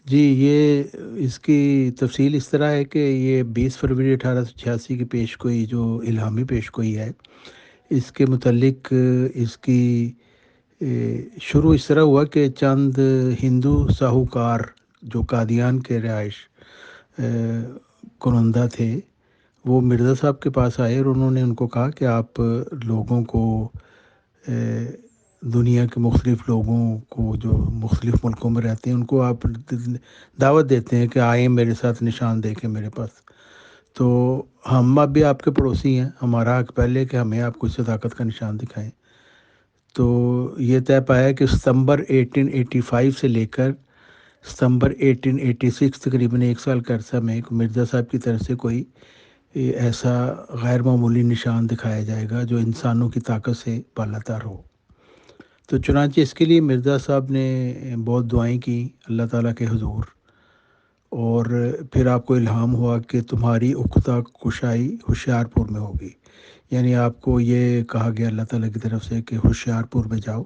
جی، یہ اس کی تفصیل اس طرح ہے کہ یہ 20 فروری 1886 کی پیش گوئی جو الہامی پیش گوئی ہے، اس کے متعلق اس کی شروع اس طرح ہوا کہ چند ہندو ساہوکار جو قادیان کے رہائش کنندہ تھے، وہ مرزا صاحب کے پاس آئے اور انہوں نے ان کو کہا کہ آپ لوگوں کو دنیا کے مختلف لوگوں کو جو مختلف ملکوں میں رہتے ہیں ان کو آپ دعوت دیتے ہیں کہ آئیں میرے ساتھ نشان دے کے میرے پاس، تو ہم اب بھی آپ کے پڑوسی ہیں، ہمارا حق پہلے کہ ہمیں آپ کو صداقت کا نشان دکھائیں۔ تو یہ طے پایا کہ ستمبر 1885 سے لے کر ستمبر 1886 تقریباً 1 سال کا عرصہ میں مرزا صاحب کی طرف سے کوئی ایسا غیر معمولی نشان دکھایا جائے گا جو انسانوں کی طاقت سے بالاتر ہو۔ تو چنانچہ اس کے لیے مرزا صاحب نے بہت دعائیں کی اللہ تعالیٰ کے حضور، اور پھر آپ کو الہام ہوا کہ تمہاری عقدہ کشائی ہوشیار پور میں ہوگی، یعنی آپ کو یہ کہا گیا اللہ تعالیٰ کی طرف سے کہ ہوشیار پور میں جاؤ،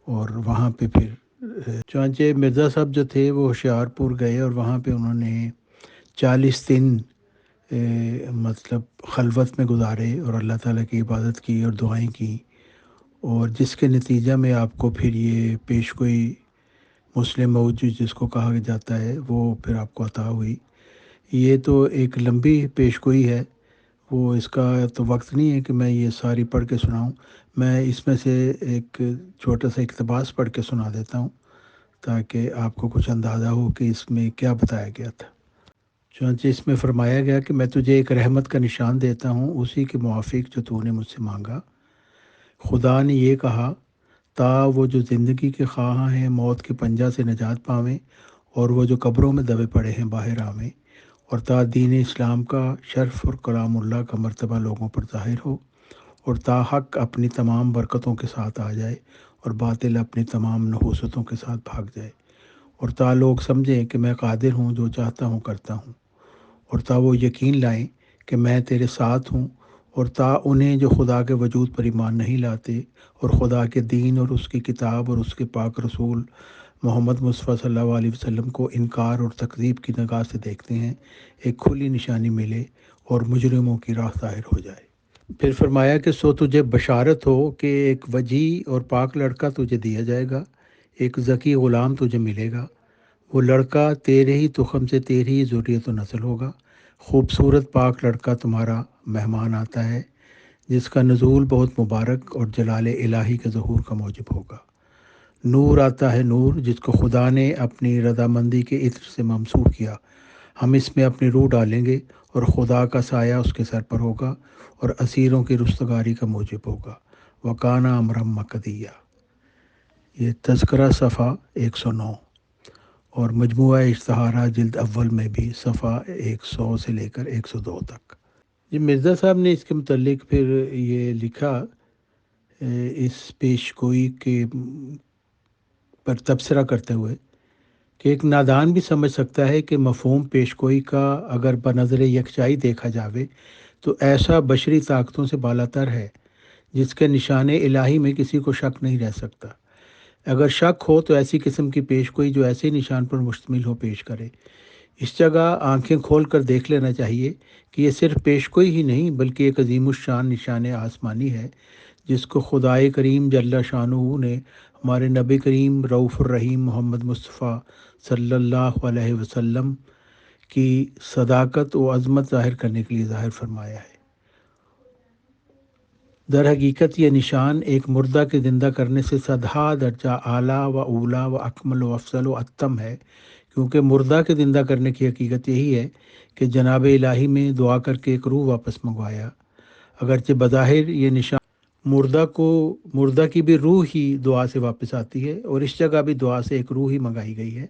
اور وہاں پہ پھر چنانچہ مرزا صاحب جو تھے وہ ہوشیار پور گئے اور وہاں پہ انہوں نے 40 دن مطلب خلوت میں گزارے اور اللہ تعالیٰ کی عبادت کی اور دعائیں کی، اور جس کے نتیجہ میں آپ کو پھر یہ پیش گوئی مسلم موعود جس کو کہا جاتا ہے وہ پھر آپ کو عطا ہوئی۔ یہ تو ایک لمبی پیش گوئی ہے، وہ اس کا تو وقت نہیں ہے کہ میں یہ ساری پڑھ کے سناؤں، میں اس میں سے ایک چھوٹا سا اقتباس پڑھ کے سنا دیتا ہوں تاکہ آپ کو کچھ اندازہ ہو کہ اس میں کیا بتایا گیا تھا۔ چنانچہ اس میں فرمایا گیا کہ میں تجھے ایک رحمت کا نشان دیتا ہوں اسی کے موافق جو تو نے مجھ سے مانگا۔ خدا نے یہ کہا، تا وہ جو زندگی کے خواہاں ہیں موت کے پنجہ سے نجات پاویں، اور وہ جو قبروں میں دبے پڑے ہیں باہر آویں، اور تا دین اسلام کا شرف اور کلام اللہ کا مرتبہ لوگوں پر ظاہر ہو، اور تا حق اپنی تمام برکتوں کے ساتھ آ جائے اور باطل اپنی تمام نحوستوں کے ساتھ بھاگ جائے، اور تا لوگ سمجھیں کہ میں قادر ہوں جو چاہتا ہوں کرتا ہوں، اور تا وہ یقین لائیں کہ میں تیرے ساتھ ہوں، اور تا انہیں جو خدا کے وجود پر ایمان نہیں لاتے اور خدا کے دین اور اس کی کتاب اور اس کے پاک رسول محمد مصطفیٰ صلی اللہ علیہ وسلم کو انکار اور تکذیب کی نگاہ سے دیکھتے ہیں، ایک کھلی نشانی ملے اور مجرموں کی راہ ظاہر ہو جائے۔ پھر فرمایا کہ سو تجھے بشارت ہو کہ ایک وجیح اور پاک لڑکا تجھے دیا جائے گا، ایک ذکی غلام تجھے ملے گا، وہ لڑکا تیرے ہی تخم سے تیری ہی ذریت و نسل ہوگا، خوبصورت پاک لڑکا تمہارا مہمان آتا ہے جس کا نزول بہت مبارک اور جلال الہی کے ظہور کا موجب ہوگا۔ نور آتا ہے نور جس کو خدا نے اپنی رضامندی کے عطر سے ممسوح کیا، ہم اس میں اپنی روح ڈالیں گے اور خدا کا سایہ اس کے سر پر ہوگا اور اسیروں کی رستگاری کا موجب ہوگا، وکانہ امرم مقدیہ۔ یہ تذکرہ صفحہ 109 اور مجموعہ اشتہارہ جلد اول میں بھی صفحہ 100 سے لے کر 102 تک۔ جی، مرزا صاحب نے اس کے متعلق پھر یہ لکھا اس پیش گوئی کے پر تبصرہ کرتے ہوئے کہ ایک نادان بھی سمجھ سکتا ہے کہ مفہوم پیش گوئی کا اگر بنظر یکجائی دیکھا جاوے تو ایسا بشری طاقتوں سے بالاتر ہے جس کے نشان الہی میں کسی کو شک نہیں رہ سکتا۔ اگر شک ہو تو ایسی قسم کی پیش گوئی جو ایسے نشان پر مشتمل ہو پیش کرے۔ اس جگہ آنکھیں کھول کر دیکھ لینا چاہیے کہ یہ صرف پیش گوئی ہی نہیں بلکہ ایک عظیم الشان نشان آسمانی ہے جس کو خدائے کریم جل شانہ نے ہمارے نبی کریم رؤوف الرحیم محمد مصطفیٰ صلی اللہ علیہ وسلم کی صداقت و عظمت ظاہر کرنے کے لیے ظاہر فرمایا ہے۔ در حقیقت یہ نشان ایک مردہ کے زندہ کرنے سے صدہا درجہ اعلیٰ و اولیٰ و اکمل و افضل و اتم ہے، کیونکہ مردہ کے زندہ کرنے کی حقیقت یہی ہے کہ جناب الہی میں دعا کر کے ایک روح واپس منگوایا۔ اگرچہ بظاہر یہ نشان مردہ کی بھی روح ہی دعا سے واپس آتی ہے اور اس جگہ بھی دعا سے ایک روح ہی منگائی گئی ہے،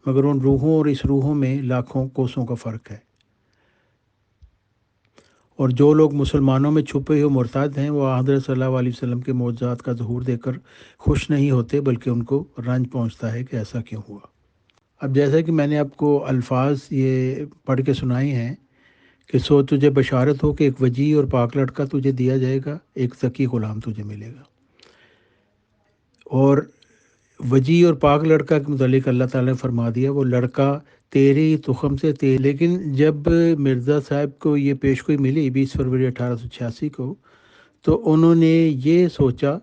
مگر ان روحوں اور اس روحوں میں لاکھوں کوسوں کا فرق ہے، اور جو لوگ مسلمانوں میں چھپے ہوئے مرتد ہیں وہ حضرت صلی اللہ علیہ وسلم کے معجزات کا ظہور دیکھ کر خوش نہیں ہوتے بلکہ ان کو رنج پہنچتا ہے کہ ایسا کیوں ہوا۔ اب جیسا کہ میں نے آپ کو الفاظ یہ پڑھ کے سنائے ہیں کہ سو تجھے بشارت ہو کہ ایک وجیح اور پاک لڑکا تجھے دیا جائے گا، ایک ذکی غلام تجھے ملے گا، اور وجی اور پاک لڑکا کے متعلق اللہ تعالیٰ نے فرما دیا وہ لڑکا تیرے ہی تخم سے لیکن جب مرزا صاحب کو یہ پیشگوئی ملی 20 فروری 1886 کو، تو انہوں نے یہ سوچا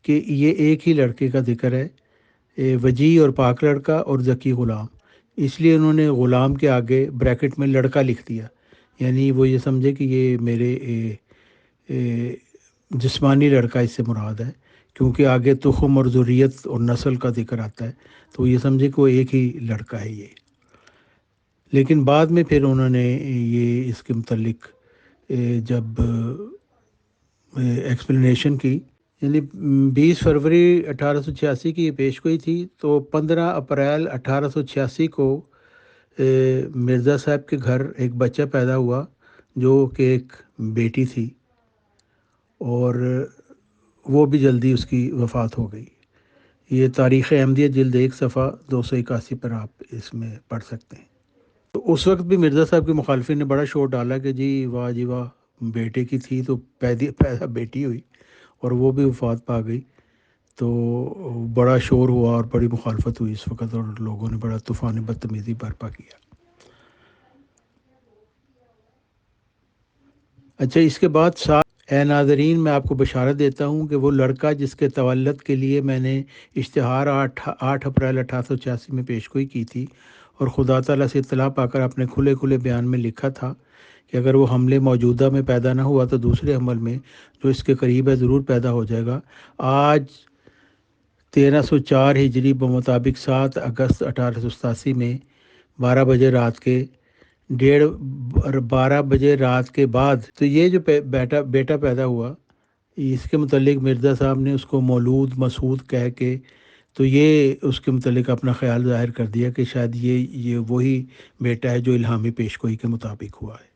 کہ یہ ایک ہی لڑکے کا ذکر ہے، وجی اور پاک لڑکا اور ذکی غلام، اس لیے انہوں نے غلام کے آگے بریکٹ میں لڑکا لکھ دیا، یعنی وہ یہ سمجھے کہ یہ میرے جسمانی لڑکا اس سے مراد ہے، کیونکہ آگے تخم اور ذریت اور نسل کا ذکر آتا ہے، تو یہ سمجھے کہ وہ ایک ہی لڑکا ہے یہ۔ لیکن بعد میں پھر انہوں نے یہ اس کے متعلق جب ایکسپلینیشن کی، یعنی 20 فروری 1886 کی یہ پیشگوئی تھی، تو 15 اپریل 1886 کو مرزا صاحب کے گھر ایک بچہ پیدا ہوا جو کہ ایک بیٹی تھی، اور وہ بھی جلدی اس کی وفات ہو گئی۔ یہ تاریخ احمدیہ جلد 1 صفحہ 281 پر آپ اس میں پڑھ سکتے ہیں۔ تو اس وقت بھی مرزا صاحب کے مخالفین نے بڑا شور ڈالا کہ جی واہ، بیٹے کی تھی تو پیدا بیٹی ہوئی اور وہ بھی وفات پا گئی، تو بڑا شور ہوا اور بڑی مخالفت ہوئی اس وقت، اور لوگوں نے بڑا طوفان بدتمیزی برپا کیا۔ اچھا، اس کے بعد اے ناظرین، میں آپ کو بشارت دیتا ہوں کہ وہ لڑکا جس کے تولد کے لیے میں نے اشتہار 8 اپریل 1886 میں پیشگوئی کی تھی اور خدا تعالیٰ سے اطلاع پا کر اپنے کھلے کھلے بیان میں لکھا تھا کہ اگر وہ حملے موجودہ میں پیدا نہ ہوا تو دوسرے حمل میں جو اس کے قریب ہے ضرور پیدا ہو جائے گا، آج 1304 ہجری بمطابق 7 اگست 1887 میں 12 بجے رات کے 12 بجے رات کے بعد، تو یہ جو بیٹا پیدا ہوا، اس کے متعلق مرزا صاحب نے اس کو مولود مسعود کہہ کے، تو یہ اس کے متعلق اپنا خیال ظاہر کر دیا کہ شاید یہ وہی بیٹا ہے جو الہامی پیشگوئی کے مطابق ہوا ہے۔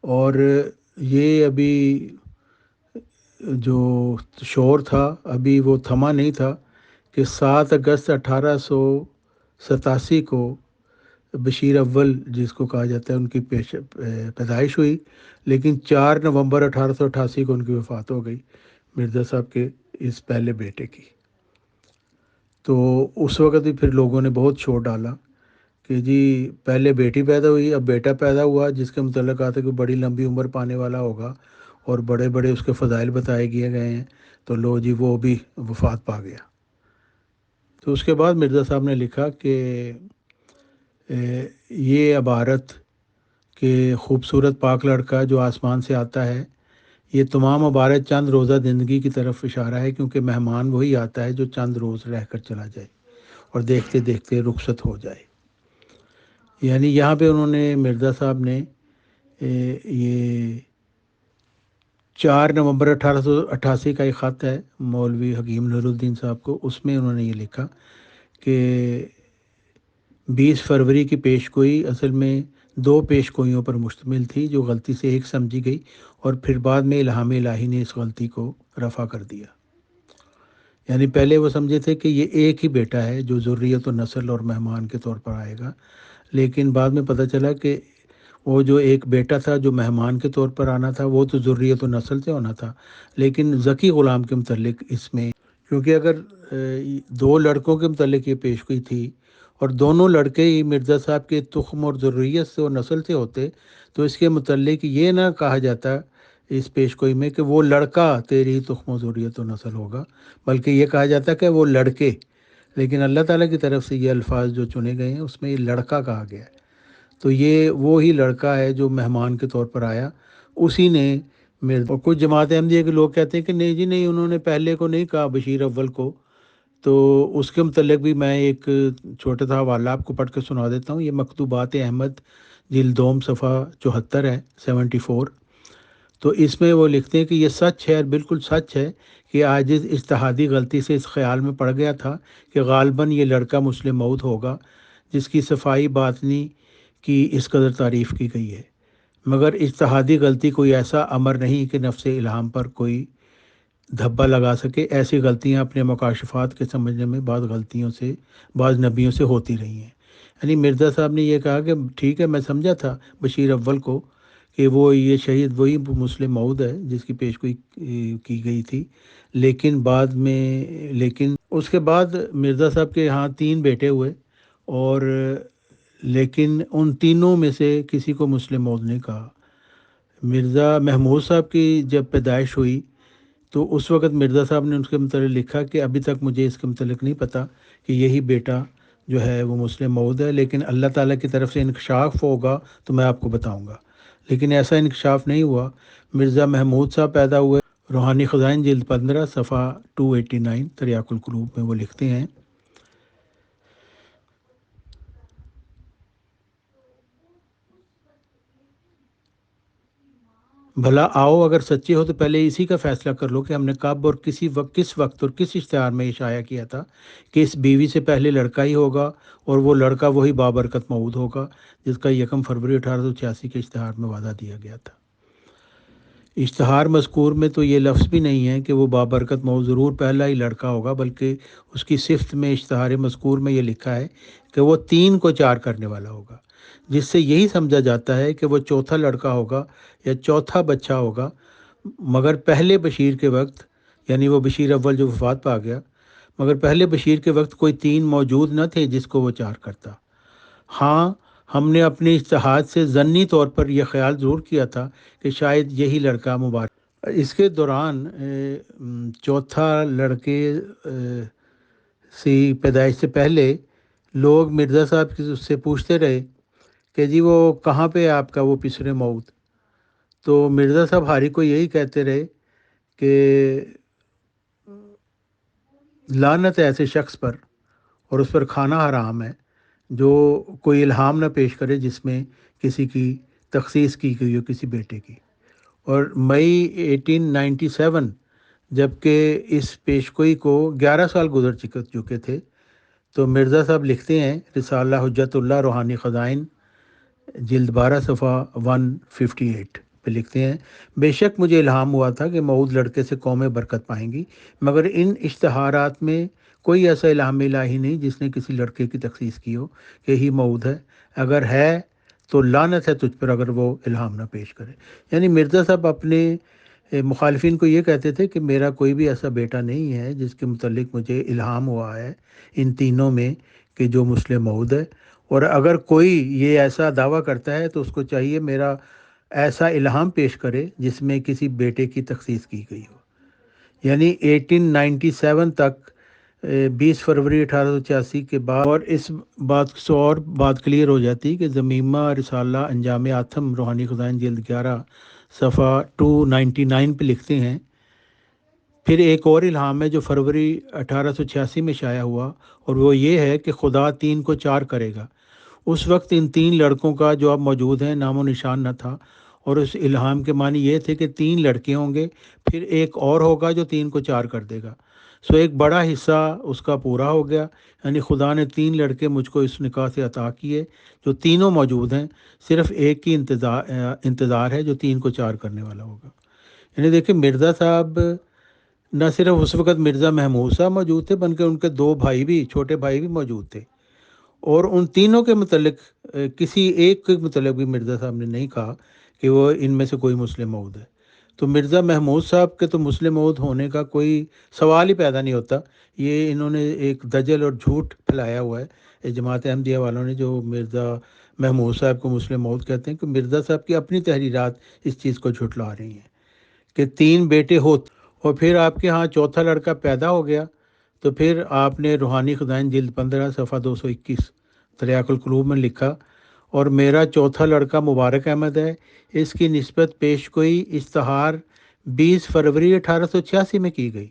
اور یہ ابھی جو شور تھا ابھی وہ تھما نہیں تھا کہ 7 اگست 1887 کو بشیر اول جس کو کہا جاتا ہے ان کی پیدائش ہوئی، لیکن 4 نومبر 1888 کو ان کی وفات ہو گئی، مرزا صاحب کے اس پہلے بیٹے کی۔ تو اس وقت بھی پھر لوگوں نے بہت شور ڈالا کہ جی پہلے بیٹی پیدا ہوئی، اب بیٹا پیدا ہوا جس کے متعلق آتا ہے کہ بڑی لمبی عمر پانے والا ہوگا اور بڑے بڑے اس کے فضائل بتائے گئے ہیں، تو لو جی وہ بھی وفات پا گیا۔ تو اس کے بعد مرزا صاحب نے لکھا کہ یہ عبارت کہ خوبصورت پاک لڑکا جو آسمان سے آتا ہے، یہ تمام عبارت چند روزہ زندگی کی طرف اشارہ ہے، کیونکہ مہمان وہی آتا ہے جو چند روز رہ کر چلا جائے اور دیکھتے دیکھتے رخصت ہو جائے۔ یعنی یہاں پہ انہوں نے مرزا صاحب نے یہ 4 نومبر 1888 کا ایک خط ہے مولوی حکیم نور الدین صاحب کو، اس میں انہوں نے یہ لکھا کہ 20 فروری کی پیشگوئی اصل میں 2 پیشگوئیوں پر مشتمل تھی جو غلطی سے ایک سمجھی گئی، اور پھر بعد میں الہام الہی نے اس غلطی کو رفع کر دیا۔ یعنی پہلے وہ سمجھے تھے کہ یہ ایک ہی بیٹا ہے جو ذریت و نسل اور مہمان کے طور پر آئے گا، لیکن بعد میں پتہ چلا کہ وہ جو ایک بیٹا تھا جو مہمان کے طور پر آنا تھا وہ تو ذریت و نسل سے ہونا تھا، لیکن ذکی غلام کے متعلق اس میں، کیونکہ اگر 2 لڑکوں کے متعلق یہ پیشگوئی تھی اور دونوں لڑکے ہی مرزا صاحب کے تخم اور ذریت سے اور نسل سے ہوتے، تو اس کے متعلق یہ نہ کہا جاتا اس پیشگوئی میں کہ وہ لڑکا تیری تخم و ذریت و نسل ہوگا، بلکہ یہ کہا جاتا کہ وہ لڑکے، لیکن اللہ تعالیٰ کی طرف سے یہ الفاظ جو چنے گئے ہیں اس میں یہ لڑکا کہا گیا ہے، تو یہ وہی لڑکا ہے جو مہمان کے طور پر آیا، اسی نے اور کچھ جماعت احمدیہ کے لوگ کہتے ہیں کہ نہیں جی نہیں، انہوں نے پہلے کو نہیں کہا بشیر اول کو، تو اس کے متعلق بھی میں ایک چھوٹا سا حوالہ آپ کو پڑھ کے سنا دیتا ہوں۔ یہ مکتوبات احمد جلد 2 صفحہ 74 ہے 74، تو اس میں وہ لکھتے ہیں کہ یہ سچ ہے، بالکل سچ ہے کہ عاجز اجتہادی غلطی سے اس خیال میں پڑ گیا تھا کہ غالباً یہ لڑکا مسلم موعود ہوگا جس کی صفائی باطنی کی اس قدر تعریف کی گئی ہے، مگر اجتہادی غلطی کوئی ایسا امر نہیں کہ نفس الہام پر کوئی دھبا لگا سکے۔ ایسی غلطیاں اپنے مکاشفات کے سمجھنے میں بعض نبیوں سے ہوتی رہی ہیں۔ یعنی مرزا صاحب نے یہ کہا کہ ٹھیک ہے، میں سمجھا تھا بشیر اول کو کہ وہ یہ شہید وہی مسلم مؤد ہے جس کی پیش گوئی کی گئی تھی، لیکن بعد میں اس کے بعد مرزا صاحب کے یہاں 3 بیٹے ہوئے، اور لیکن ان تینوں میں سے کسی کو مسلم مؤد نہیں کہا۔ مرزا محمود صاحب کی جب پیدائش ہوئی تو اس وقت مرزا صاحب نے اس کے متعلق لکھا کہ ابھی تک مجھے اس کے متعلق نہیں پتہ کہ یہی بیٹا جو ہے وہ مسلم مؤد ہے، لیکن اللہ تعالیٰ کی طرف سے انکشاف ہوگا تو میں آپ کو بتاؤں گا۔ لیکن ایسا انکشاف نہیں ہوا۔ مرزا محمود صاحب پیدا ہوئے، روحانی خزائن جلد 15 صفحہ 289 تریاق القلوب میں وہ لکھتے ہیں، بھلا آؤ اگر سچے ہو تو پہلے اسی کا فیصلہ کر لو کہ ہم نے کب اور کس وقت اور کس اشتہار میں اشاعہ کیا تھا کہ اس بیوی سے پہلے لڑکا ہی ہوگا، اور وہ لڑکا وہی بابرکت مؤد ہوگا جس کا 1 فروری 1886 کے اشتہار میں وعدہ دیا گیا تھا۔ اشتہار مذکور میں تو یہ لفظ بھی نہیں ہے کہ وہ بابرکت مؤد ضرور پہلا ہی لڑکا ہوگا، بلکہ اس کی صفت میں اشتہار مذکور میں یہ لکھا ہے کہ وہ 3 کو 4 کرنے والا ہوگا، جس سے یہی سمجھا جاتا ہے کہ وہ چوتھا لڑکا ہوگا یا چوتھا بچہ ہوگا، مگر پہلے بشیر کے وقت، یعنی وہ بشیر اول جو وفات پا گیا، مگر پہلے بشیر کے وقت کوئی 3 موجود نہ تھے جس کو وہ 4 کرتا۔ ہاں، ہم نے اپنے اجتہاد سے ضمنی طور پر یہ خیال ضرور کیا تھا کہ شاید یہی لڑکا مبارک۔ اس کے دوران چوتھا لڑکے سے پیدائش سے پہلے لوگ مرزا صاحب سے پوچھتے رہے کہ جی وہ کہاں پہ ہے آپ کا وہ پسر مؤد؟ تو مرزا صاحب ہاری کو یہی کہتے رہے کہ لعنت ہے ایسے شخص پر، اور اس پر کھانا حرام ہے جو کوئی الہام نہ پیش کرے جس میں کسی کی تخصیص کی گئی ہو کسی بیٹے کی۔ اور مئی 1897 جب کہ اس پیشگوئی کو 11 سال گزر چکے تھے، تو مرزا صاحب لکھتے ہیں رسالہ حجت اللہ روحانی خزائن جلد 12 صفحہ 158 پہ لکھتے ہیں، بے شک مجھے الہام ہوا تھا کہ مؤد لڑکے سے قومیں برکت پائیں گی، مگر ان اشتہارات میں کوئی ایسا الہام الہی نہیں جس نے کسی لڑکے کی تخصیص کی ہو کہ یہی مؤد ہے، اگر ہے تو لعنت ہے تجھ پر اگر وہ الہام نہ پیش کرے۔ یعنی مرزا صاحب اپنے مخالفین کو یہ کہتے تھے کہ میرا کوئی بھی ایسا بیٹا نہیں ہے جس کے متعلق مجھے الہام ہوا ہے ان تینوں میں کہ جو مسلم مؤد ہے، اور اگر کوئی یہ ایسا دعویٰ کرتا ہے تو اس کو چاہیے میرا ایسا الہام پیش کرے جس میں کسی بیٹے کی تخصیص کی گئی ہو۔ یعنی 1897 تک 20 فروری 1886 کے بعد، اور اس بات سے اور بات کلیئر ہو جاتی کہ ضمیمہ رسالہ انجام آتم روحانی خزائن جلد 11 صفحہ 299 پہ لکھتے ہیں، پھر ایک اور الہام ہے جو فروری 1886 میں شائع ہوا، اور وہ یہ ہے کہ خدا 3 کو 4 کرے گا۔ اس وقت ان 3 لڑکوں کا جو اب موجود ہیں نام و نشان نہ تھا، اور اس الہام کے معنی یہ تھے کہ 3 لڑکے ہوں گے، پھر ایک اور ہوگا جو 3 کو 4 کر دے گا۔ سو ایک بڑا حصہ اس کا پورا ہو گیا، یعنی خدا نے 3 لڑکے مجھ کو اس نکاح سے عطا کیے جو تینوں موجود ہیں، صرف ایک کی انتظار ہے جو 3 کو 4 کرنے والا ہوگا۔ یعنی دیکھیں مرزا صاحب نہ صرف اس وقت مرزا محمود صاحب موجود تھے بلکہ ان کے 2 بھائی بھی، چھوٹے بھائی بھی موجود تھے، اور ان تینوں کے متعلق کسی ایک کے متعلق بھی مرزا صاحب نے نہیں کہا کہ وہ ان میں سے کوئی مسلم مؤد ہے۔ تو مرزا محمود صاحب کے تو مسلم مؤد ہونے کا کوئی سوال ہی پیدا نہیں ہوتا۔ یہ انہوں نے ایک دجل اور جھوٹ پھیلایا ہوا ہے جماعت احمدیہ والوں نے، جو مرزا محمود صاحب کو مسلم مؤد کہتے ہیں، کہ مرزا صاحب کی اپنی تحریرات اس چیز کو جھٹلا رہی ہیں کہ 3 بیٹے ہوتے، اور پھر آپ کے ہاں چوتھا لڑکا پیدا ہو گیا تو پھر آپ نے روحانی خزائن جلد 15 صفحہ 221 تریاق القلوب میں لکھا، اور میرا چوتھا لڑکا مبارک احمد ہے، اس کی نسبت پیش گوئی اشتہار 20 فروری 1886 میں کی گئی۔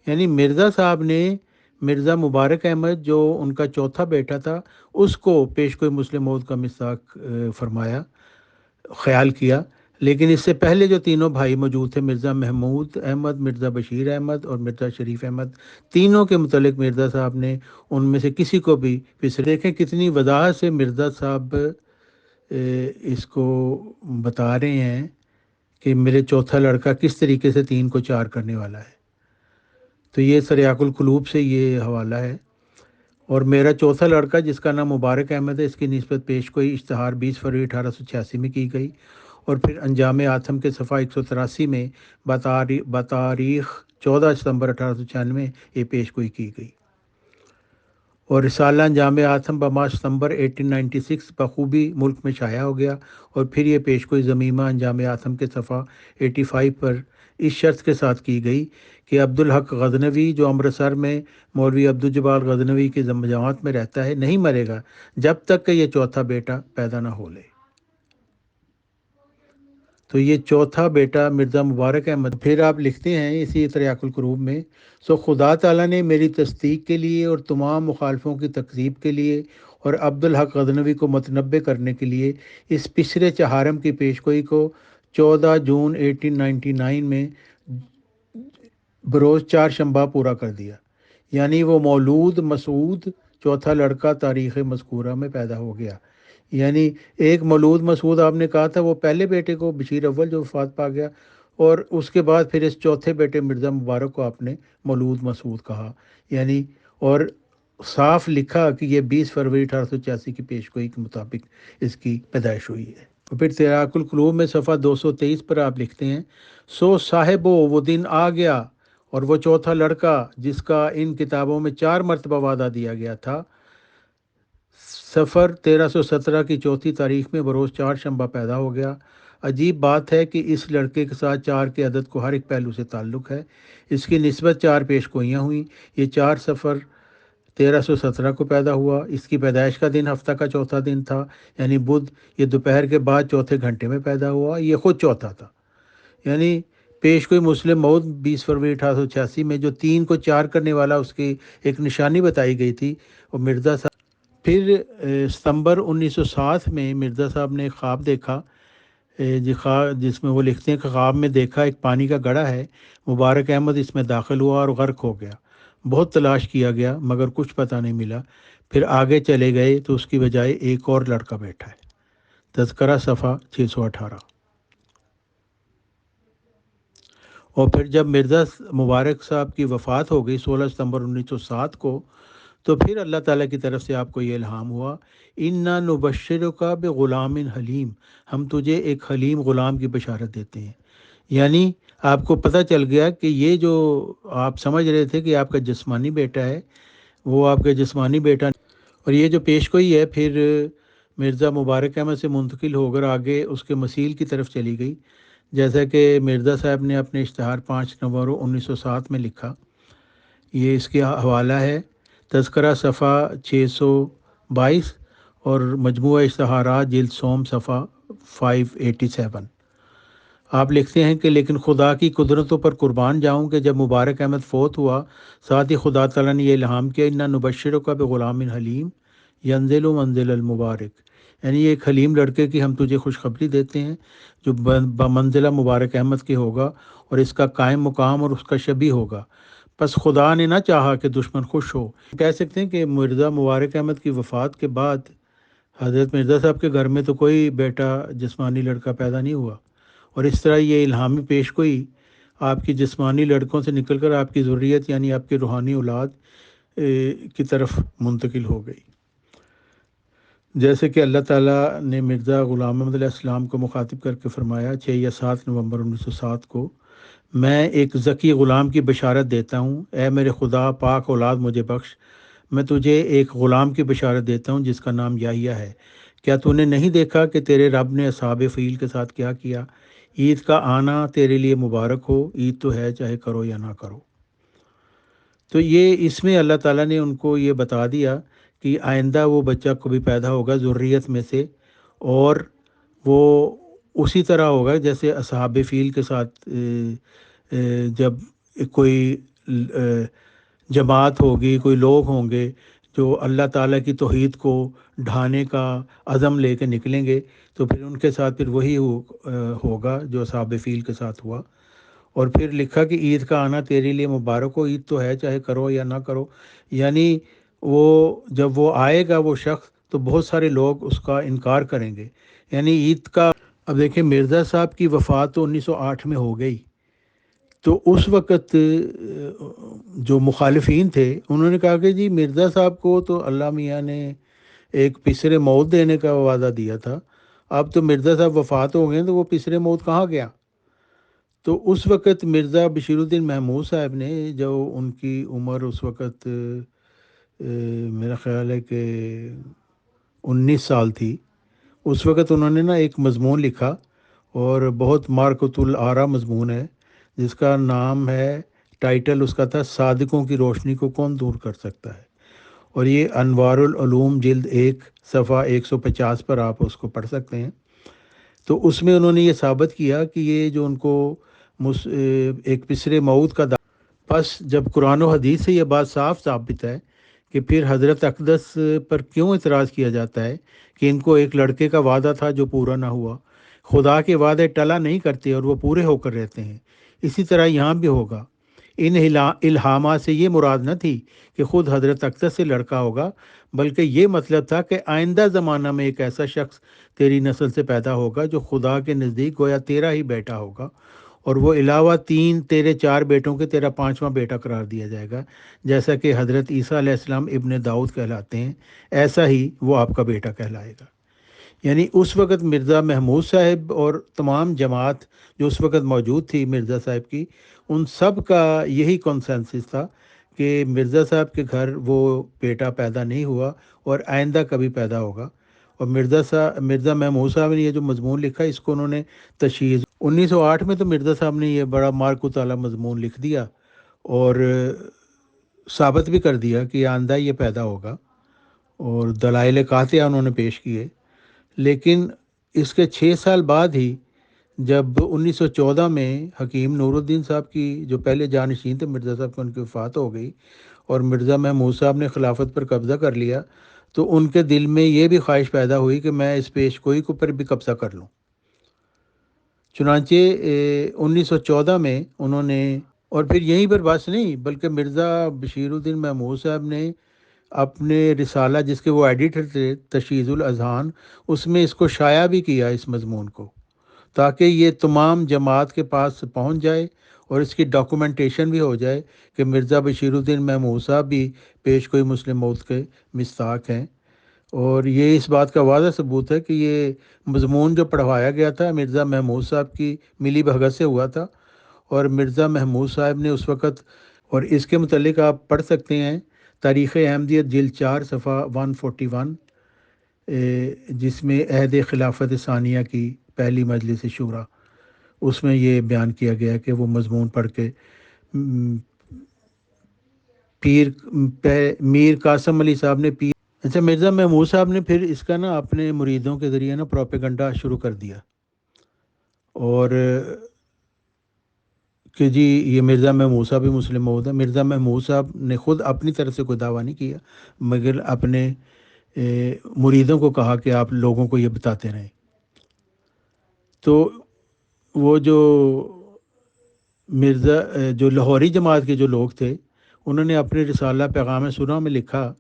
یعنی مرزا صاحب نے مرزا مبارک احمد جو ان کا چوتھا بیٹا تھا اس کو پیش گوئی مسلم مؤد کا مصداق فرمایا، خیال کیا، لیکن اس سے پہلے جو تینوں بھائی موجود تھے، مرزا محمود احمد، مرزا بشیر احمد اور مرزا شریف احمد، تینوں کے متعلق مرزا صاحب نے ان میں سے کسی کو بھی دیکھیں کتنی وضاحت سے مرزا صاحب اس کو بتا رہے ہیں کہ میرے چوتھا لڑکا کس طریقے سے 3 کو 4 کرنے والا ہے۔ تو یہ تریاق القلوب سے یہ حوالہ ہے، اور میرا چوتھا لڑکا جس کا نام مبارک احمد ہے، اس کی نسبت پیش گوئی اشتہار 20 فروری 1886 میں کی گئی، اور پھر انجام آتم کے صفحہ 183 میں بتاریخ 14 ستمبر 1896 یہ پیش گوئی کی گئی، اور رسالہ انجام آتم ب5 ستمبر 1896 بخوبی ملک میں شائع ہو گیا، اور پھر یہ پیش گوئی ضمیمہ انجام آتم کے صفحہ 85 پر اس شرط کے ساتھ کی گئی کہ عبدالحق غزنوی جو امرتسر میں مولوی عبدالجبار غزنوی کی جماعت میں رہتا ہے نہیں مرے گا جب تک کہ یہ چوتھا بیٹا پیدا نہ ہو لے۔ تو یہ چوتھا بیٹا مرزا مبارک احمد، پھر آپ لکھتے ہیں اسی تریاق القروب میں، خدا تعالیٰ نے میری تصدیق کے لیے اور تمام مخالفوں کی تکذیب کے لیے اور عبدالحق غزنوی کو متنبع کرنے کے لیے اس پسرے چہارم کی پیشگوئی کو 14 جون 1899 میں بروز چہارشنبہ پورا کر دیا، یعنی وہ مولود مسعود چوتھا لڑکا تاریخ مذکورہ میں پیدا ہو گیا۔ یعنی ایک مولود مسعود آپ نے کہا تھا، وہ پہلے بیٹے کو بشیر اول جو وفات پا گیا، اور اس کے بعد پھر اس چوتھے بیٹے مرزا مبارک کو آپ نے مولود مسعود کہا، یعنی اور صاف لکھا کہ یہ 20 فروری 1886 کی پیشگوئی کے مطابق اس کی پیدائش ہوئی ہے۔ اور پھر تریاق القلوب میں صفحہ 223 پر آپ لکھتے ہیں، صاحبو وہ دن آ گیا اور وہ چوتھا لڑکا جس کا ان کتابوں میں 4 مرتبہ وعدہ دیا گیا تھا، سفر 1317 کی چوتھی تاریخ میں بروز چہارشنبہ پیدا ہو گیا۔ عجیب بات ہے کہ اس لڑکے کے ساتھ 4 کے عدد کو ہر ایک پہلو سے تعلق ہے۔ اس کی نسبت 4 پیش گوئیاں ہوئیں۔ یہ 4 سفر 1317 کو پیدا ہوا۔ اس کی پیدائش کا دن ہفتہ کا چوتھا دن تھا، یعنی بدھ۔ یہ دوپہر کے بعد چوتھے گھنٹے میں پیدا ہوا، یہ خود چوتھا تھا۔ یعنی پیش کوئی مسلم موت 20 فروری 1886 میں جو 3 کو 4 کرنے والا اس کی ایک نشانی بتائی گئی تھی، وہ مرزا صاحب۔ پھر ستمبر 1907 میں مرزا صاحب نے ایک خواب دیکھا، جس میں وہ لکھتے ہیں کہ خواب میں دیکھا ایک پانی کا گڑھا ہے، مبارک احمد اس میں داخل ہوا اور غرق ہو گیا۔ بہت تلاش کیا گیا مگر کچھ پتہ نہیں ملا۔ پھر آگے چلے گئے تو اس کی بجائے ایک اور لڑکا بیٹھا ہے۔ تذکرہ صفحہ 618۔ اور پھر جب مرزا مبارک صاحب کی وفات ہو گئی 16 ستمبر 1907 کو، تو پھر اللہ تعالیٰ کی طرف سے آپ کو یہ الہام ہوا، اِنَّا نُبَشِّرُکَ بِغُلَامٍ حلیم، ہم تجھے ایک حلیم غلام کی بشارت دیتے ہیں۔ یعنی آپ کو پتہ چل گیا کہ یہ جو آپ سمجھ رہے تھے کہ آپ کا جسمانی بیٹا ہے، وہ آپ کا جسمانی بیٹا، اور یہ جو پیش گوئی ہے پھر مرزا مبارک احمد سے منتقل ہو کر آگے اس کے مثیل کی طرف چلی گئی، جیسا کہ مرزا صاحب نے اپنے اشتہار 5 نومبر 1907 میں لکھا۔ یہ اس کا حوالہ ہے، تذکرہ صفحہ 622 اور مجموعہ اشتہارات جلد سوم صفحہ 587۔ آپ لکھتے ہیں کہ لیکن خدا کی قدرتوں پر قربان جاؤں کہ جب مبارک احمد فوت ہوا، ساتھ ہی خدا تعالیٰ نے یہ الہام کیا، اِنَّا نُبَشِّرُکَ بِغُلَامٍ حلیم يَنزِلُ مَنزِلَ المبارک، یعنی ایک حلیم لڑکے کی ہم تجھے خوشخبری دیتے ہیں جو بمنزلہ مبارک احمد کے ہوگا اور اس کا قائم مقام اور اس کا شبیہ ہوگا۔ پس خدا نے نہ چاہا کہ دشمن خوش ہو۔ کہہ سکتے ہیں کہ مرزا مبارک احمد کی وفات کے بعد حضرت مرزا صاحب کے گھر میں تو کوئی بیٹا جسمانی لڑکا پیدا نہیں ہوا، اور اس طرح یہ الہامی پیش گوئی آپ کی جسمانی لڑکوں سے نکل کر آپ کی ذریت یعنی آپ کی روحانی اولاد کی طرف منتقل ہو گئی۔ جیسے کہ اللہ تعالیٰ نے مرزا غلام احمد علیہ السلام کو مخاطب کر کے فرمایا 6 یا 7 نومبر 1907 کو، میں ایک ذکی غلام کی بشارت دیتا ہوں، اے میرے خدا پاک اولاد مجھے بخش، میں تجھے ایک غلام کی بشارت دیتا ہوں جس کا نام یحییٰ ہے۔ کیا تو نے نہیں دیکھا کہ تیرے رب نے اصحاب فیل کے ساتھ کیا کیا؟ عید کا آنا تیرے لیے مبارک ہو، عید تو ہے چاہے کرو یا نہ کرو۔ تو یہ اس میں اللہ تعالیٰ نے ان کو یہ بتا دیا کہ آئندہ وہ بچہ کبھی پیدا ہوگا ذریت میں سے، اور وہ اسی طرح ہوگا جیسے اصحاب فیل کے ساتھ جب کوئی جماعت ہوگی، کوئی لوگ ہوں گے جو اللہ تعالیٰ کی توحید کو ڈھانے کا عزم لے کے نکلیں گے، تو پھر ان کے ساتھ پھر وہی ہوگا جو اصحاب فیل کے ساتھ ہوا۔ اور پھر لکھا کہ عید کا آنا تیرے لیے مبارک ہو، عید تو ہے چاہے کرو یا نہ کرو، یعنی وہ جب وہ آئے گا وہ شخص تو بہت سارے لوگ اس کا انکار کریں گے، یعنی عید کا۔ اب دیکھیں مرزا صاحب کی وفات تو 1908 میں ہو گئی، تو اس وقت جو مخالفین تھے انہوں نے کہا کہ جی مرزا صاحب کو تو اللہ میاں نے ایک پسرے موت دینے کا وعدہ دیا تھا، اب تو مرزا صاحب وفات ہو گئے ہیں، تو وہ پسرے موت کہاں گیا؟ تو اس وقت مرزا بشیر الدین محمود صاحب نے، جو ان کی عمر اس وقت میرا خیال ہے کہ 19 سال تھی، اس وقت انہوں نے نا ایک مضمون لکھا، اور بہت مارکۃ الآرا مضمون ہے، جس کا نام ہے، ٹائٹل اس کا تھا صادقوں کی روشنی کو کون دور کر سکتا ہے، اور یہ انوار العلوم جلد 1 صفحہ 150 پر آپ اس کو پڑھ سکتے ہیں۔ تو اس میں انہوں نے یہ ثابت کیا کہ یہ جو ان کو ایک پسر موعود کا پس جب قرآن و حدیث سے یہ بات صاف ثابت ہے کہ پھر حضرت اقدس پر کیوں اعتراض کیا جاتا ہے کہ ان کو ایک لڑکے کا وعدہ تھا جو پورا نہ ہوا۔ خدا کے وعدے ٹلا نہیں کرتے اور وہ پورے ہو کر رہتے ہیں، اسی طرح یہاں بھی ہوگا۔ ان الہامات سے یہ مراد نہ تھی کہ خود حضرت اقدس سے لڑکا ہوگا، بلکہ یہ مطلب تھا کہ آئندہ زمانہ میں ایک ایسا شخص تیری نسل سے پیدا ہوگا جو خدا کے نزدیک گویا تیرا ہی بیٹا ہوگا، اور وہ علاوہ 3 تیرے 4 بیٹوں کے تیرا 5واں بیٹا قرار دیا جائے گا، جیسا کہ حضرت عیسیٰ علیہ السلام ابن داؤد کہلاتے ہیں، ایسا ہی وہ آپ کا بیٹا کہلائے گا۔ یعنی اس وقت مرزا محمود صاحب اور تمام جماعت جو اس وقت موجود تھی مرزا صاحب کی، ان سب کا یہی کنسنسس تھا کہ مرزا صاحب کے گھر وہ بیٹا پیدا نہیں ہوا اور آئندہ کبھی پیدا ہوگا۔ اور مرزا محمود صاحب نے یہ جو مضمون لکھا، اس کو انہوں نے تشہیر 1908 میں تو مرزا صاحب نے یہ بڑا مارکۃ اعلیٰ مضمون لکھ دیا، اور ثابت بھی کر دیا کہ آئندہ یہ پیدا ہوگا، اور دلائل قاطعہ انہوں نے پیش کیے۔ لیکن اس کے 6 سال بعد ہی، جب 1914 میں حکیم نور الدین صاحب کی جو پہلے جانشین تھے مرزا صاحب کی، ان کی وفات ہو گئی اور مرزا محمود صاحب نے خلافت پر قبضہ کر لیا، تو ان کے دل میں یہ بھی خواہش پیدا ہوئی کہ میں اس پیش گوئی کو پر بھی قبضہ کر لوں۔ چنانچہ 1914 میں انہوں نے، اور پھر یہیں پر بس نہیں بلکہ مرزا بشیر الدین محمود صاحب نے اپنے رسالہ، جس کے وہ ایڈیٹر تھے، تشییع الاذہان، اس میں اس کو شائع بھی کیا، اس مضمون کو، تاکہ یہ تمام جماعت کے پاس پہنچ جائے اور اس کی ڈاکومنٹیشن بھی ہو جائے کہ مرزا بشیر الدین محمود صاحب بھی پیش کوئی مسلم موت کے مستحق ہیں۔ اور یہ اس بات کا واضح ثبوت ہے کہ یہ مضمون جو پڑھوایا گیا تھا مرزا محمود صاحب کی ملی بھگت سے ہوا تھا، اور مرزا محمود صاحب نے اس وقت، اور اس کے متعلق آپ پڑھ سکتے ہیں تاریخ احمدیت جلد 4 صفحہ 141، جس میں عہد خلافت ثانیہ کی پہلی مجلس شورا، اس میں یہ بیان کیا گیا کہ وہ مضمون پڑھ کے میر قاسم علی صاحب نے اچھا، مرزا محمود صاحب نے پھر اس کا نا اپنے مریدوں کے ذریعے نا پروپیگنڈا شروع کر دیا، اور کہ جی یہ مرزا محمود صاحب بھی مسلم موعود ہے۔ مرزا محمود صاحب نے خود اپنی طرف سے کوئی دعویٰ نہیں کیا، مگر اپنے مریدوں کو کہا کہ آپ لوگوں کو یہ بتاتے رہیں۔ تو وہ جو جو لاہوری جماعت کے جو لوگ تھے، انہوں نے اپنے رسالہ پیغام سنہ میں لکھا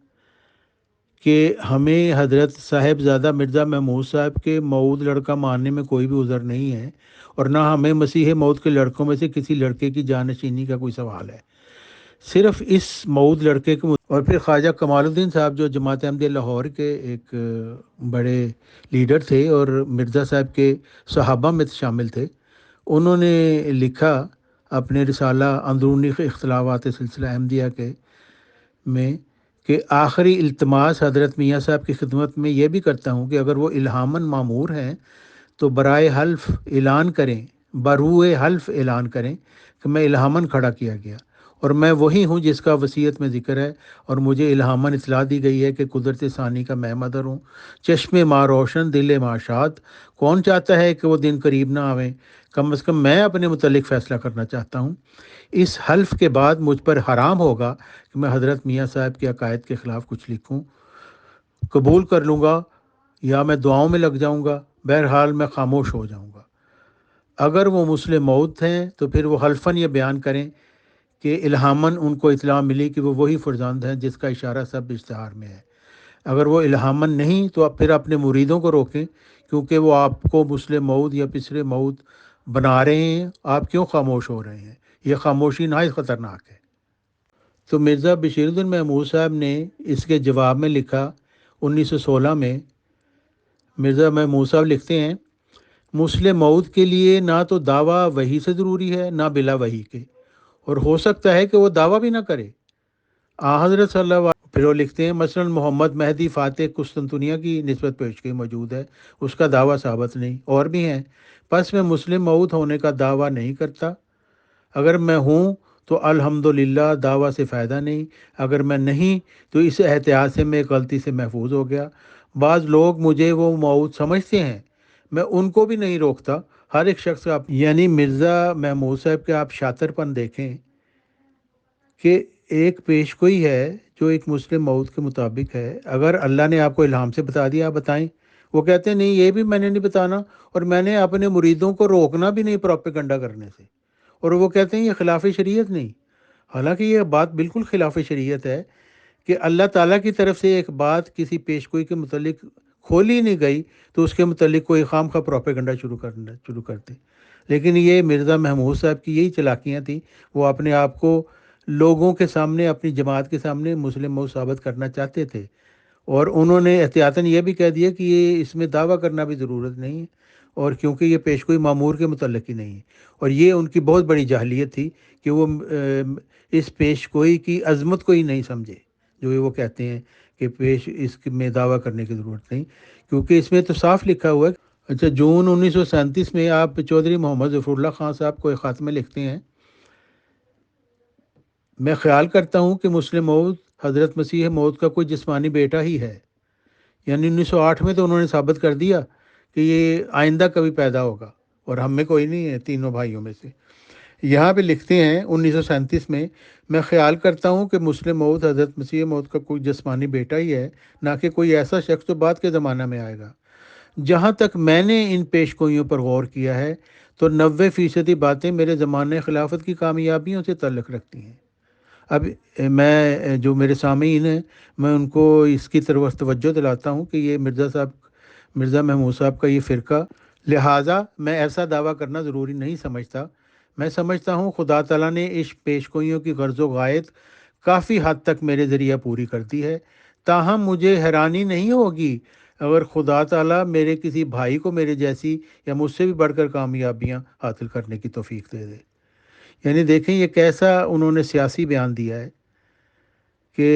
کہ ہمیں حضرت صاحب زادہ مرزا محمود صاحب کے موعود لڑکا ماننے میں کوئی بھی عذر نہیں ہے، اور نہ ہمیں مسیح موعود کے لڑکوں میں سے کسی لڑکے کی جانشینی کا کوئی سوال ہے، صرف اس موعود لڑکے کے اور پھر خواجہ کمال الدین صاحب جو جماعت احمدیہ لاہور کے ایک بڑے لیڈر تھے اور مرزا صاحب کے صحابہ میں شامل تھے، انہوں نے لکھا اپنے رسالہ اندرونی اختلافات سلسلہ احمدیہ کے میں کہ آخری التماس حضرت میاں صاحب کی خدمت میں یہ بھی کرتا ہوں کہ اگر وہ الہاماً مامور ہیں تو برائے حلف اعلان کریں، بروئے حلف اعلان کریں کہ میں الہاماً کھڑا کیا گیا، اور میں وہی ہوں جس کا وصیت میں ذکر ہے، اور مجھے الہاماً اطلاع دی گئی ہے کہ قدرت ثانی کا میں مدر ہوں، چشم ماں روشن دل ماں شاد، کون چاہتا ہے کہ وہ دن قریب نہ آویں، کم از کم میں اپنے متعلق فیصلہ کرنا چاہتا ہوں۔ اس حلف کے بعد مجھ پر حرام ہوگا کہ میں حضرت میاں صاحب کے عقائد کے خلاف کچھ لکھوں، قبول کر لوں گا یا میں دعاؤں میں لگ جاؤں گا، بہرحال میں خاموش ہو جاؤں گا۔ اگر وہ مسلم موعود ہیں تو پھر وہ حلفاً یہ بیان کریں کہ الہاماً ان کو اطلاع ملی کہ وہ وہی فرزند ہیں جس کا اشارہ سب اشتہار میں ہے۔ اگر وہ الہاماً نہیں تو پھر اپنے مریدوں کو روکیں، کیونکہ وہ آپ کو مسلم موعود یا پسر موعود بنا رہے ہیں، آپ کیوں خاموش ہو رہے ہیں؟ یہ خاموشی نہایت خطرناک ہے۔ تو مرزا بشیر الدین محمود صاحب نے اس کے جواب میں لکھا 1916 میں مرزا محمود صاحب لکھتے ہیں مسلم موعود کے لیے نہ تو دعویٰ وحی سے ضروری ہے نہ بلا وحی کے، اور ہو سکتا ہے کہ وہ دعویٰ بھی نہ کرے۔ حضرت صلی اللہ علیہ وسلم پھر وہ لکھتے ہیں مثلاً محمد مہدی فاتح قسطنطنیہ کی نسبت پیشگی موجود ہے، اس کا دعویٰ ثابت نہیں، اور بھی ہیں، پس میں مسلم موعود ہونے کا دعویٰ نہیں کرتا، اگر میں ہوں تو الحمدللہ دعویٰ سے فائدہ نہیں، اگر میں نہیں تو اس احتیاط سے میں غلطی سے محفوظ ہو گیا۔ بعض لوگ مجھے وہ موعود سمجھتے ہیں، میں ان کو بھی نہیں روکتا، ہر ایک شخص کا یعنی مرزا محمود صاحب کے آپ شاطر پن دیکھیں کہ ایک پیش گوئی ہے جو ایک مسلم موعود کے مطابق ہے، اگر اللہ نے آپ کو الہام سے بتا دیا آپ بتائیں، وہ کہتے ہیں نہیں یہ بھی میں نے نہیں بتانا، اور میں نے اپنے مریدوں کو روکنا بھی نہیں پروپیگنڈا کرنے سے، اور وہ کہتے ہیں یہ خلاف شریعت نہیں، حالانکہ یہ بات بالکل خلاف شریعت ہے کہ اللہ تعالیٰ کی طرف سے ایک بات کسی پیش گوئی کے متعلق کھولی نہیں گئی تو اس کے متعلق کوئی خام خواہ پروپیگنڈا شروع کرتے۔ لیکن یہ مرزا محمود صاحب کی یہی چلاکیاں تھیں، وہ اپنے آپ کو لوگوں کے سامنے اپنی جماعت کے سامنے مسلم موعود ثابت کرنا چاہتے تھے، اور انہوں نے احتیاطاً یہ بھی کہہ دیا کہ یہ اس میں دعویٰ کرنا بھی ضرورت نہیں ہے، اور کیونکہ یہ پیشگوئی معمور کے متعلق ہی نہیں ہے، اور یہ ان کی بہت بڑی جاہلیت تھی کہ وہ اس پیشگوئی کی عظمت کو ہی نہیں سمجھے، جو وہ کہتے ہیں کہ اس میں دعویٰ کرنے کی ضرورت نہیں، کیونکہ اس میں تو صاف لکھا ہوا ہے۔ اچھا، جون 1937 میں آپ چودھری محمد ظفر اللہ خان صاحب کو ایک خط میں لکھتے ہیں میں خیال کرتا ہوں کہ مسلم موعود حضرت مسیح موعود کا کوئی جسمانی بیٹا ہی ہے، یعنی 1908 میں تو انہوں نے ثابت کر دیا کہ یہ آئندہ کبھی پیدا ہوگا، اور ہم میں کوئی نہیں ہے تینوں بھائیوں میں سے۔ یہاں پہ لکھتے ہیں 1937 میں خیال کرتا ہوں کہ مسلم موعود حضرت مسیح موعود کا کوئی جسمانی بیٹا ہی ہے، نہ کہ کوئی ایسا شخص جو بعد کے زمانہ میں آئے گا۔ جہاں تک میں نے ان پیش گوئیوں پر غور کیا ہے تو 90% باتیں میرے زمانے خلافت کی کامیابیوں سے تعلق رکھتی ہیں۔ اب میں جو میرے سامعین ہیں میں ان کو اس کی طرف توجہ دلاتا ہوں کہ یہ مرزا محمود صاحب کا یہ فرقہ، لہٰذا میں ایسا دعویٰ کرنا ضروری نہیں سمجھتا۔ میں سمجھتا ہوں خدا تعالیٰ نے اس پیش گوئیوں کی غرض و غایت کافی حد تک میرے ذریعہ پوری کر دی ہے، تاہم مجھے حیرانی نہیں ہوگی اگر خدا تعالیٰ میرے کسی بھائی کو میرے جیسی یا مجھ سے بھی بڑھ کر کامیابیاں حاصل کرنے کی توفیق دے دے۔ یعنی دیکھیں یہ کیسا انہوں نے سیاسی بیان دیا ہے کہ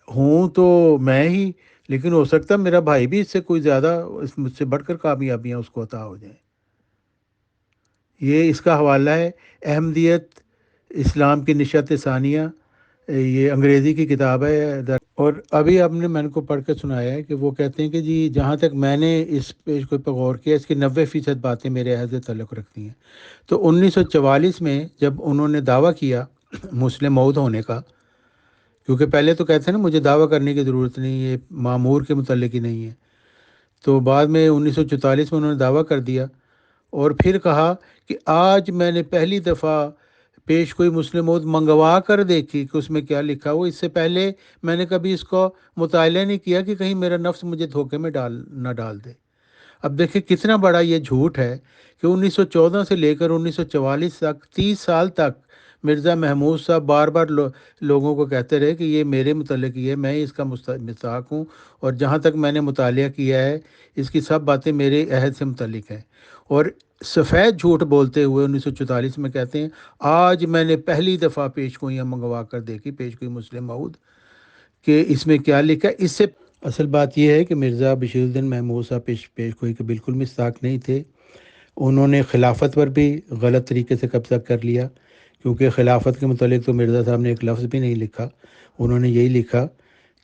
ہوں تو میں ہی، لیکن ہو سکتا میرا بھائی بھی اس سے کوئی زیادہ مجھ سے بڑھ کر کامیابیاں اس کو عطا ہو جائیں۔ یہ اس کا حوالہ ہے احمدیت اسلام کی نشأت ثانیہ، یہ انگریزی کی کتاب ہے، اور ابھی میں نے کو پڑھ کے سنایا ہے کہ وہ کہتے ہیں کہ جی جہاں تک میں نے اس پیش گوئی پر غور کیا اس کی 90% باتیں میرے عہد سے تعلق رکھتی ہیں۔ تو 1944 میں جب انہوں نے دعویٰ کیا مسلم موعود ہونے کا، کیونکہ پہلے تو کہتے ہیں نا مجھے دعویٰ کرنے کی ضرورت نہیں، یہ معمور کے متعلق ہی نہیں ہے، تو بعد میں 1944 میں انہوں نے دعویٰ کر دیا، اور پھر کہا کہ آج میں نے پہلی دفعہ پیش کوئی مسلم موعود منگوا کر دیکھی کہ اس میں کیا لکھا ہو، اس سے پہلے میں نے کبھی اس کو مطالعہ نہیں کیا کہ کہیں میرا نفس مجھے دھوکے میں نہ ڈال دے۔ اب دیکھیں کتنا بڑا یہ جھوٹ ہے کہ 1914 سے لے کر 1944 تک 30 سال تک مرزا محمود صاحب بار بار لوگوں کو کہتے رہے کہ یہ میرے متعلق یہ میں اس کا مستحق ہوں، اور جہاں تک میں نے مطالعہ کیا ہے اس کی سب باتیں میرے عہد سے متعلق ہیں، اور سفید جھوٹ بولتے ہوئے 1944 میں کہتے ہیں آج میں نے پہلی دفعہ پیش گوئیاں منگوا کر دیکھی، پیش گوئی مسلم موعود، کہ اس میں کیا لکھا ہے۔ اس سے اصل بات یہ ہے کہ مرزا بشیر الدین محمود صاحب پیش گوئی کے بالکل مستحق نہیں تھے، انہوں نے خلافت پر بھی غلط طریقے سے قبضہ کر لیا، کیونکہ خلافت کے متعلق تو مرزا صاحب نے ایک لفظ بھی نہیں لکھا، انہوں نے یہی لکھا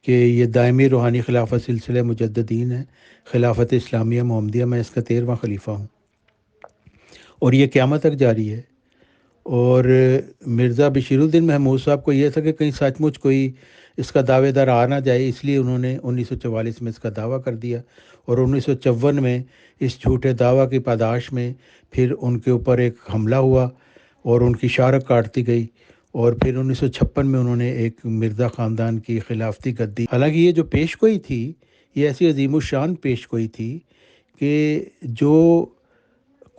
کہ یہ دائمی روحانی خلافت سلسلہ مجددین ہے، خلافت اسلامیہ محمدیہ، میں اس کا 13واں خلیفہ ہوں، اور یہ قیامت تک جاری ہے۔ اور مرزا بشیر الدین محمود صاحب کو یہ تھا کہ کہیں سچ مچ کوئی اس کا دعوے دار آ نہ جائے، اس لیے انہوں نے 1944 میں اس کا دعویٰ کر دیا، اور 1954 میں اس جھوٹے دعویٰ کی پاداش میں پھر ان کے اوپر ایک حملہ ہوا اور ان کی شارک کاٹتی گئی، اور پھر 1956 میں انہوں نے ایک مرزا خاندان کی خلافتی گدی، حالانکہ یہ جو پیش گوئی تھی یہ ایسی عظیم الشان پیش گوئی تھی کہ جو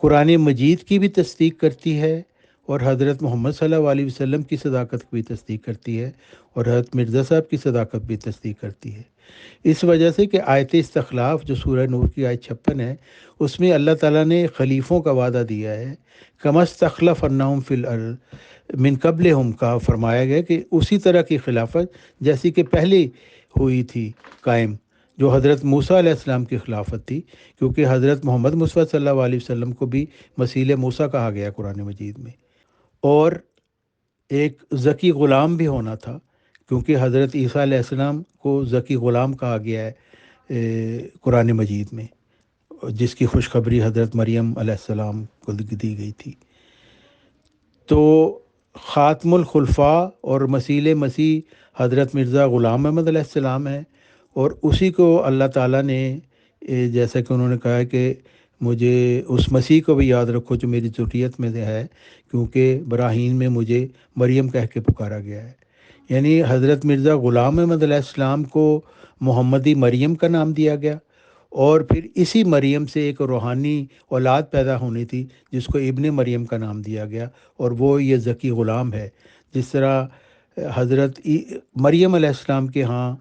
قرآن مجید کی بھی تصدیق کرتی ہے اور حضرت محمد صلی اللہ علیہ وسلم کی صداقت کی بھی تصدیق کرتی ہے، اور حضرت مرزا صاحب کی صداقت بھی تصدیق کرتی ہے۔ اس وجہ سے کہ آیت استخلاف جو سورہ نور کی آیت 56 ہے، اس میں اللہ تعالیٰ نے خلیفوں کا وعدہ دیا ہے، کما استخلفنہم فی الارض من قبلہم، کا فرمایا گیا کہ اسی طرح کی خلافت جیسی کہ پہلے ہوئی تھی قائم، جو حضرت موسیٰ علیہ السلام کی خلافت تھی، کیونکہ حضرت محمد مصطفیٰ صلی اللہ علیہ وسلم کو بھی مسیح موسیٰ کہا گیا قرآن مجید میں، اور ایک ذکی غلام بھی ہونا تھا، کیونکہ حضرت عیسیٰ علیہ السلام کو ذکی غلام کہا گیا ہے قرآن مجید میں، جس کی خوشخبری حضرت مریم علیہ السلام کو دی گئی تھی۔ تو خاتم الخلفاء اور مسیح حضرت مرزا غلام احمد علیہ السلام ہے، اور اسی کو اللہ تعالیٰ نے جیسا کہ انہوں نے کہا ہے کہ مجھے اس مسیح کو بھی یاد رکھو جو میری ذریت میں سے ہے، کیونکہ براہین میں مجھے مریم کہہ کے پکارا گیا ہے۔ یعنی حضرت مرزا غلام احمد علیہ السلام کو محمدی مریم کا نام دیا گیا، اور پھر اسی مریم سے ایک روحانی اولاد پیدا ہونی تھی جس کو ابن مریم کا نام دیا گیا، اور وہ یہ ذکی غلام ہے۔ جس طرح حضرت مریم علیہ السلام کے ہاں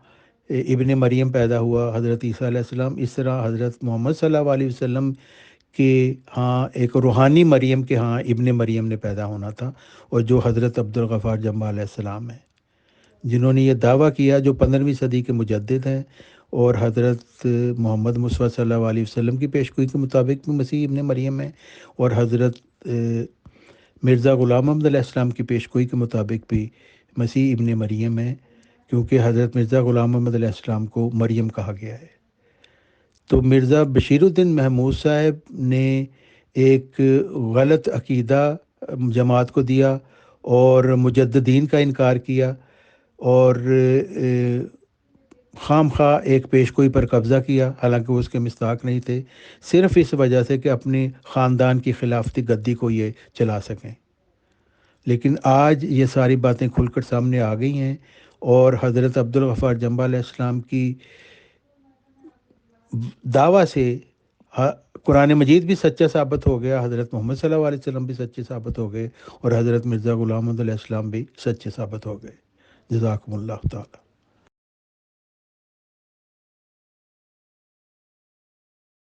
ابن مریم پیدا ہوا حضرت عیسیٰ علیہ السلام، اس طرح حضرت محمد صلی اللہ علیہ وسلم کے ہاں ایک روحانی مریم کے ہاں ابن مریم نے پیدا ہونا تھا، اور جو حضرت عبدالغفار جمع علیہ السلام ہیں، جنہوں نے یہ دعویٰ کیا، جو 15ویں صدی کے مجدد ہیں، اور حضرت محمد مصطفیٰ صلی اللہ علیہ وسلم کی پیشگوئی کے مطابق بھی مسیح ابن مریم ہے، اور حضرت مرزا غلام احمد علیہ السلام کی پیشگوئی کے مطابق بھی مسیح ابن مریم ہے، کیونکہ حضرت مرزا غلام احمد علیہ السلام کو مریم کہا گیا ہے۔ تو مرزا بشیر الدین محمود صاحب نے ایک غلط عقیدہ جماعت کو دیا، اور مجددین کا انکار کیا، اور خام خواہ ایک پیشگوئی پر قبضہ کیا، حالانکہ وہ اس کے مستحق نہیں تھے، صرف اس وجہ سے کہ اپنے خاندان کی خلافتی گدی کو یہ چلا سکیں۔ لیکن آج یہ ساری باتیں کھل کر سامنے آ گئی ہیں، اور حضرت عبدالغفار جمع علیہ السلام کی دعویٰ سے قرآن مجید بھی سچا ثابت ہو گیا، حضرت محمد صلی اللہ علیہ وسلم بھی سچے ثابت ہو گئے، اور حضرت مرزا غلام احمد علیہ السلام بھی سچے ثابت ہو گئے۔ جزاکم اللہ تعالی۔